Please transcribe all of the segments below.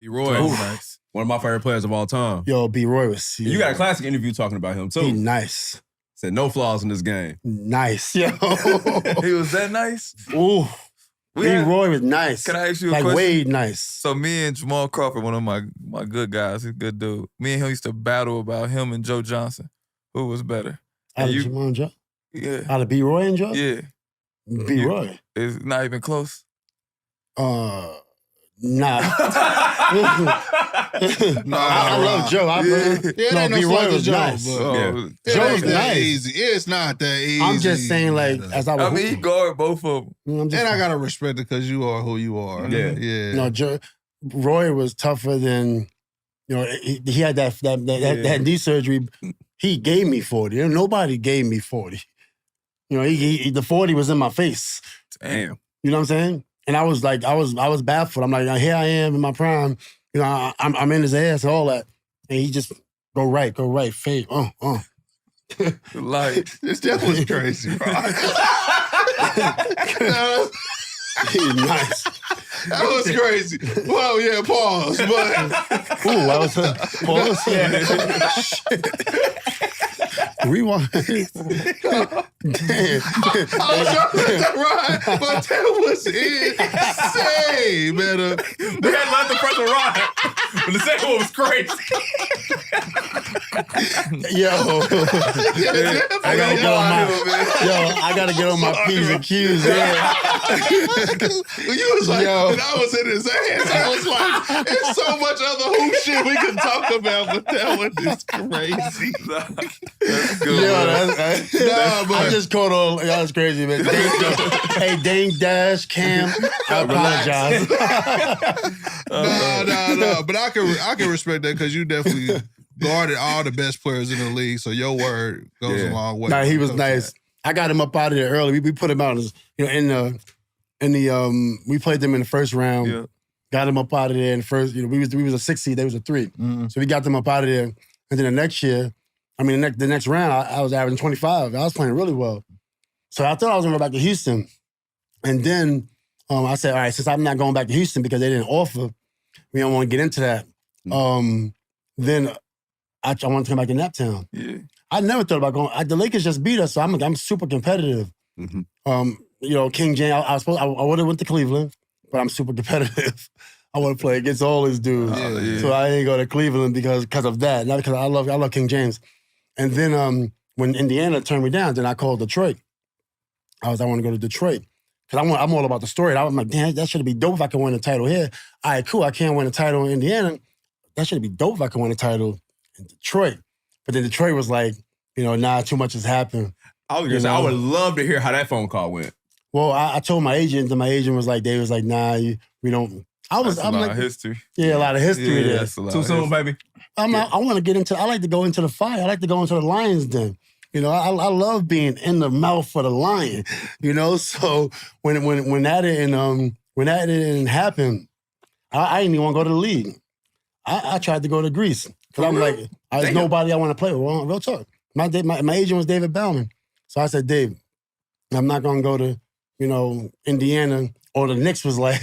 B. Roy, nice. One of my favorite players of all time. Yo, B. Roy was... You got a classic interview talking about him, too. He nice. Said no flaws in this game. Nice, yo. He was that nice? Ooh. B. Roy was nice. Can I ask you a like question? Wade nice. So me and Jamal Crawford, one of my good guys, he's a good dude. Me and him used to battle about him and Joe Johnson. Who was better? Out of Jamal and Joe? Yeah. Out of B. Roy and Joe? Yeah. B. Roy. It's not even close? Nah. I love Joe. B. Roy was nice. Joe was nice. Easy. It's not that easy. I'm just saying, like, as I was... I mean, he guard both of them. And I gotta respect it because you are who you are. Yeah. No, Roy was tougher than, he had that knee surgery. He gave me 40. Nobody gave me 40. The 40 was in my face. Damn. You know what I'm saying? And I was like, I was baffled. I'm like, here I am in my prime. I'm in his ass and all that. And he just go right, fade. Like, this Jeff was crazy, bro. He's nice. That was crazy. Well, yeah, pause. But ooh, that was a pause. Yeah. Rewind. Damn. I was trying to let that ride, but that was insane, man. They had let the first one ride, but the second one was crazy. Yo, I gotta get on my P's and Q's. Yeah. You was like, and I was in his ass. I was like, there's so much other hoop shit we could talk about, but that one is crazy. That's good. I just caught all. That was crazy, man. Hey, Dane, Dash, Cam, I apologize. No. But I can respect that because you definitely guarded all the best players in the league, so your word goes a long way. Nah, he was nice. I got him up out of there early. We put him out as, in the we played them in the first round. Yeah. Got him up out of there in the first. We was a 6 seed. They was a 3. Mm-hmm. So we got them up out of there. And then the next year, the next round, I was averaging 25. I was playing really well. So I thought I was gonna go back to Houston. And then I said, all right, since I'm not going back to Houston because they didn't offer, we don't want to get into that. Then I wanted to come back to Naptown. Yeah. I never thought about going. The Lakers just beat us, so I'm super competitive. Mm-hmm. King James. I would have went to Cleveland, but I'm super competitive. I want to play against all these dudes, so I ain't go to Cleveland because of that. Not because I love King James. And then when Indiana turned me down, then I called Detroit. I want to go to Detroit because I'm all about the story. And I was like, damn, that should be dope if I can win a title here. All right, cool. I can't win a title in Indiana. That should be dope if I can win a title in Detroit. But then Detroit was like, nah, too much has happened. I would love to hear how that phone call went. Well, I told my agent, and my agent was like, nah, we don't. I'm a lot of history. Yeah, a lot of history there. Too soon, baby. I want to get into. I like to go into the fire. I like to go into the lion's den. I love being in the mouth of the lion. So when that didn't happen, I didn't even want to go to the league. I tried to go to Greece because I'm like, there's nobody I want to play with. Well, real talk. My agent was David Bauman, so I said, Dave, I'm not gonna go to Indiana. Or the Knicks was like,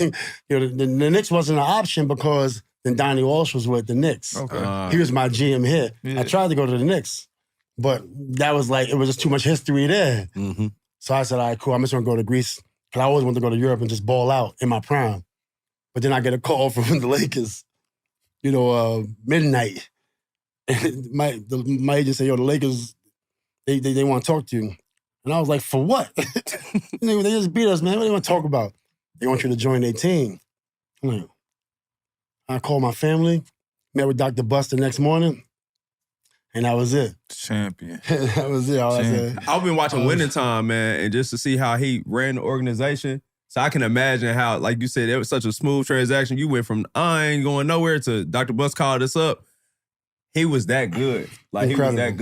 the Knicks wasn't an option because then Donnie Walsh was with the Knicks. Okay. He was my GM here. Yeah. I tried to go to the Knicks, but that was like, it was just too much history there. Mm-hmm. So I said, all right, cool, I'm just gonna go to Greece. Because I always wanted to go to Europe and just ball out in my prime. But then I get a call from the Lakers, midnight. And my agent said, the Lakers, they want to talk to you. And I was like, for what? They just beat us, man. What do they want to talk about? They want you to join their team. I'm like, I called my family, met with Dr. Bus the next morning, and that was it. Champion. That was it. I've been watching Winning Time, man, and just to see how he ran the organization. So I can imagine how, like you said, it was such a smooth transaction. You went from, I ain't going nowhere to Dr. Bus called us up. He was that good. Like, Incredible. He was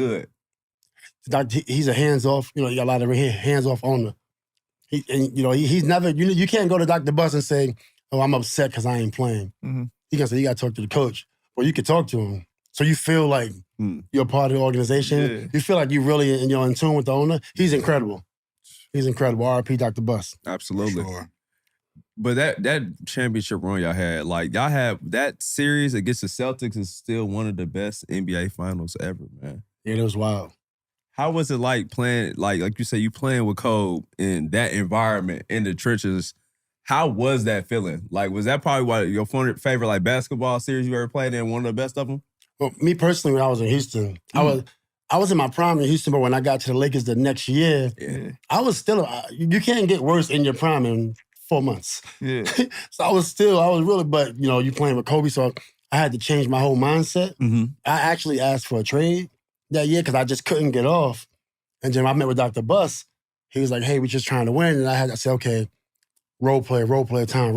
that good. He's a hands-off, he got a lot of hands-off owner. He's never, you can't go to Dr. Bus and say, oh, I'm upset because I ain't playing. Mm-hmm. He can say, you got to talk to the coach. Well, you can talk to him. So you feel like you're a part of the organization. Yeah. You feel like you really in tune with the owner. He's incredible. He's incredible. R.I.P. Dr. Bus. Absolutely. Sure. But that championship run y'all had, like y'all had that series against the Celtics is still one of the best NBA finals ever, man. Yeah, it was wild. How was it like playing, like you say, you playing with Kobe in that environment in the trenches? How was that feeling? Like, was that probably your favorite like basketball series you ever played in? One of the best of them? Well, me personally, when I was in Houston, I was in my prime in Houston, but when I got to the Lakers the next year, I was still, you can't get worse in your prime in 4 months. Yeah. So I was really, but you playing with Kobe, so I had to change my whole mindset. Mm-hmm. I actually asked for a trade that year because I just couldn't get off. And then I met with Dr. Buss. He was like, hey, we're just trying to win. And I said, okay, role play time.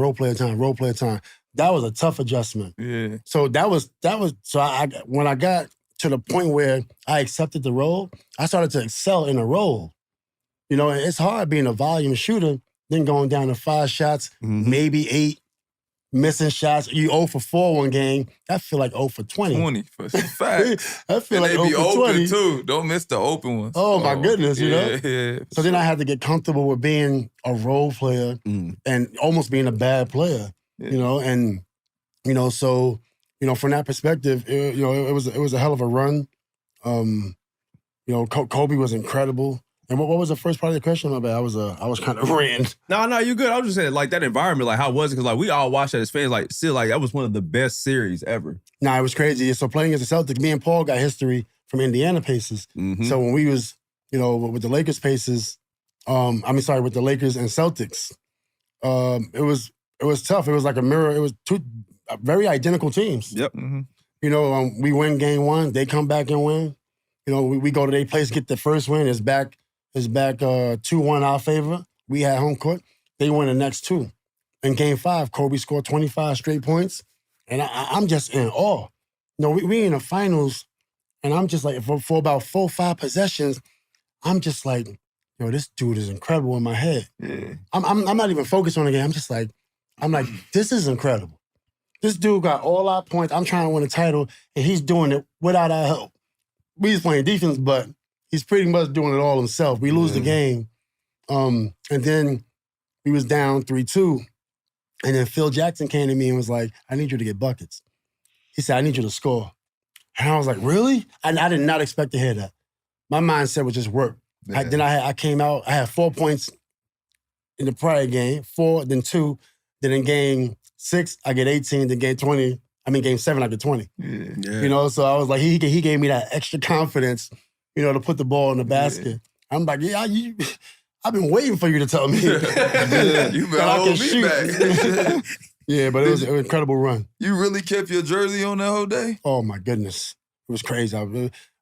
That was a tough adjustment. Yeah. So when I got to the point where I accepted the role, I started to excel in a role. And it's hard being a volume shooter, then going down to 5 shots, maybe 8, missing shots. You 0 for 4 one game. I feel like 0 for 20. 20 for fact. I feel like they 0 be for open 20. too. Don't miss the open ones. Oh my goodness, Yeah. So then I had to get comfortable with being a role player and almost being a bad player. Yeah. So from that perspective, it was a hell of a run. Kobe was incredible. And what was the first part of the question? My bad. I was kind of ranting. No, you're good. I was just saying, like, that environment, like, how was it? Because, like, we all watched that as fans, like, still, like, that was one of the best series ever. Nah, it was crazy. So playing as the Celtics, me and Paul got history from Indiana Pacers. Mm-hmm. So when we was, with the Lakers Pacers, with the Lakers and Celtics, it was tough. It was like a mirror. It was two very identical teams. Yep. Mm-hmm. We win game 1, they come back and win. We go to their place, get the first win. It's back 2-1 our favor. We had home court. They won the next 2. In game 5, Kobe scored 25 straight points. And I'm just in awe. We in the finals, and I'm just like, for about 4 or 5 possessions, I'm just like, this dude is incredible in my head. Yeah. I'm not even focused on the game. I'm like, this is incredible. This dude got all our points. I'm trying to win a title, and he's doing it without our help. We was playing defense, but he's pretty much doing it all himself. We lose the game. And then we was down 3-2. And then Phil Jackson came to me and was like, I need you to get buckets. He said, I need you to score. And I was like, really? And I did not expect to hear that. My mindset was just work. Yeah. Then I came out, I had 4 points in the prior game, 4, then 2. Then in game 6, I get 18. Then game 7, I get 20. Yeah. So I was like, he gave me that extra confidence, to put the ball in the basket. Yeah. I'm like, I've been waiting for you to tell me. Yeah, you been holding me back. Yeah, but it was an incredible run. You really kept your jersey on that whole day? Oh my goodness. It was crazy.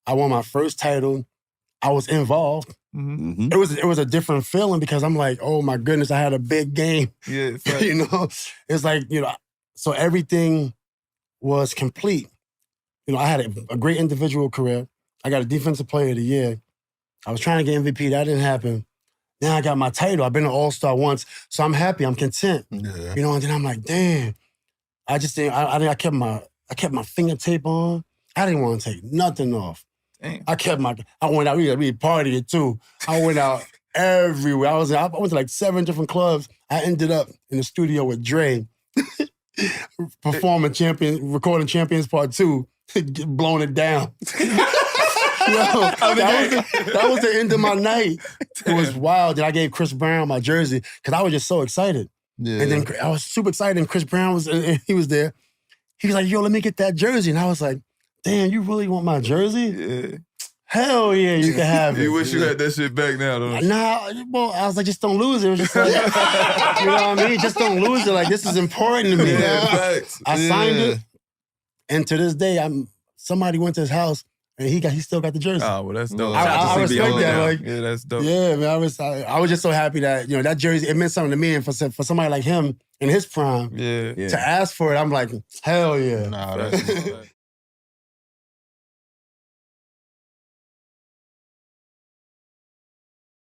I won my first title. I was involved. Mm-hmm. It was a different feeling because I'm like, oh my goodness, I had a big game. Yeah. It's like, so everything was complete. I had a great individual career. I got a defensive player of the year. I was trying to get MVP. That didn't happen. Then I got my title. I've been an all-star once, so I'm happy. I'm content. Yeah. And then I'm like, damn. I just didn't. I kept my finger tape on. I didn't want to take nothing off. Damn. I went out. We partied too. I went out everywhere. I went to like 7 different clubs. I ended up in the studio with Dre, recording Champions Part 2, blowing it down. That was the end of my night. It was wild. Then I gave Chris Brown my jersey because I was just so excited. Yeah. And then I was super excited, and Chris Brown was there. He was like, yo, let me get that jersey. And I was like, damn, you really want my jersey? Yeah. Hell yeah, you can have it. You wish you had that shit back now, don't you? Nah, well, I was like, just don't lose it. It was just like, you know what I mean? Just don't lose it. Like, this is important to me. Yeah, facts. I signed it, and to this day, somebody went to his house, and he still got the jersey. Oh, well, that's dope. I respect that. Like, yeah, that's dope. Yeah, man, I was just so happy that, that jersey, it meant something to me, and for somebody like him in his prime, Yeah. to ask for it, I'm like, hell yeah. Nah, that's